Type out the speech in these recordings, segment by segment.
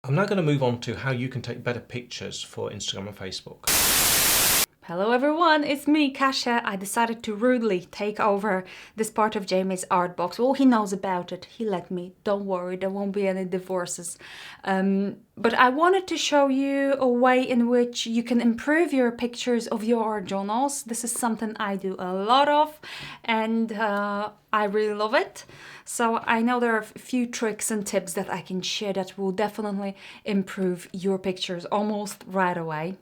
I'm now going to move on to how you can take better pictures for Instagram and Facebook. Hello everyone, it's me, Kasia. I decided to rudely take over this part of Jamie's art box. Well, he knows about it. He let me. Don't worry, there won't be any divorces. But I wanted to show you a way in which you can improve your pictures of your art journals. This is something I do a lot of, and I really love it. So I know there are a few tricks and tips that I can share that will definitely improve your pictures almost right away.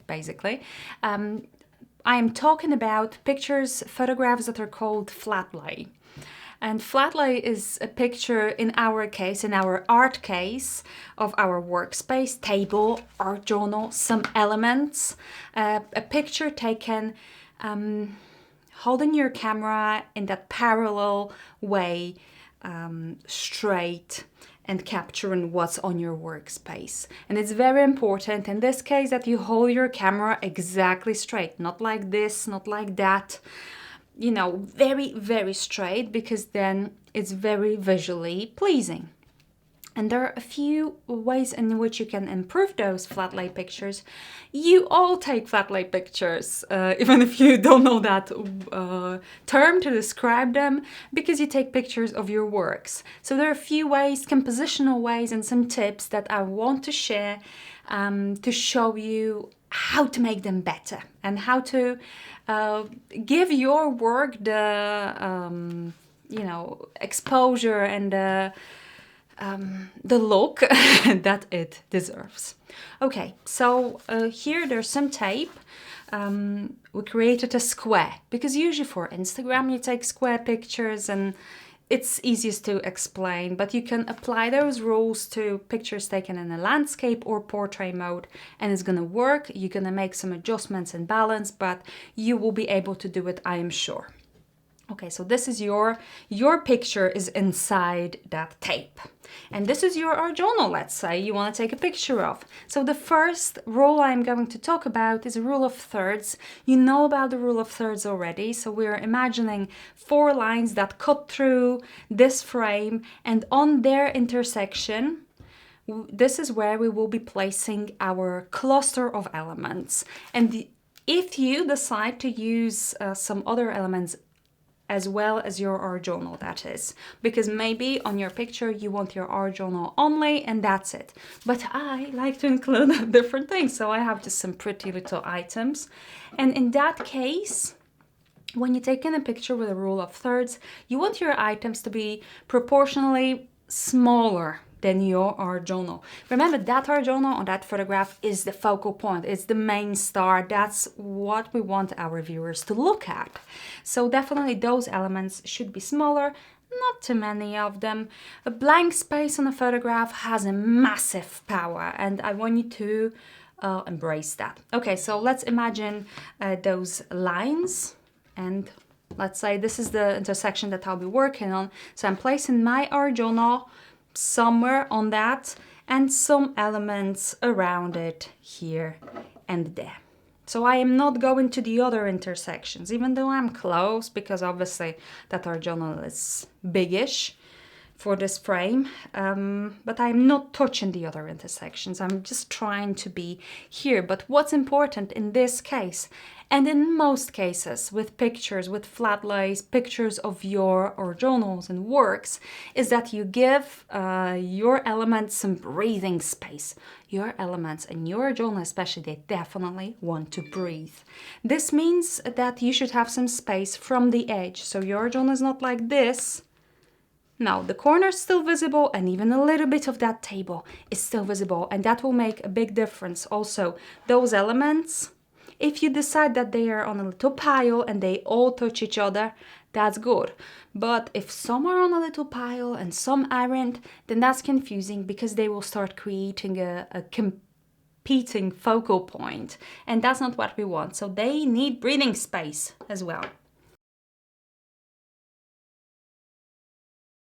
Basically. I am talking about photographs that are called flat lay. And flat lay is a picture, in our case, in our art case, of our workspace, table, art journal, some elements. A picture taken holding your camera in that parallel way, straight, and capturing what's on your workspace. And it's very important in this case that you hold your camera exactly straight, not like this, not like that, you know, very, very straight, because then it's very visually pleasing. And there are a few ways in which you can improve those flat lay pictures. You all take flat lay pictures, even if you don't know that term to describe them, because you take pictures of your works. So there are a few ways, compositional ways, and some tips that I want to share to show you how to make them better and how to give your work the, exposure and the look that it deserves. Okay, so here there's some tape. We created a square, because usually for Instagram you take square pictures and it's easiest to explain, but you can apply those rules to pictures taken in a landscape or portrait mode and it's gonna work. You're gonna make some adjustments and balance, but you will be able to do it, I am sure. Okay, so this is your picture is inside that tape. And this is your art journal, let's say, you want to take a picture of. So the first rule I'm going to talk about is a rule of thirds. You know about the rule of thirds already. So we're imagining 4 lines that cut through this frame, and on their intersection, this is where we will be placing our cluster of elements. And if you decide to use some other elements as well as your art journal, that is, because maybe on your picture you want your art journal only and that's it, but I like to include different things, so I have just some pretty little items. And in that case, when you take in a picture with a rule of thirds, you want your items to be proportionally smaller than your art journal. Remember, that art journal on that photograph is the focal point, it's the main star, that's what we want our viewers to look at. So definitely those elements should be smaller, not too many of them. A blank space on a photograph has a massive power, and I want you to embrace that. Okay, so let's imagine those lines, and let's say this is the intersection that I'll be working on. So I'm placing my art journal somewhere on that and some elements around it here and there. So I am not going to the other intersections, even though I'm close, because obviously that art journal is biggish for this frame, but I'm not touching the other intersections. I'm just trying to be here. But what's important in this case, and in most cases with pictures, with flat lays, pictures of your or journals and works, is that you give your elements some breathing space. Your elements and your journal especially, they definitely want to breathe. This means that you should have some space from the edge. So your journal is not like this. No, the corner is still visible, and even a little bit of that table is still visible, and that will make a big difference. Also, those elements, if you decide that they are on a little pile and they all touch each other, that's good. But if some are on a little pile and some aren't, then that's confusing, because they will start creating a competing focal point, and that's not what we want. So they need breathing space as well.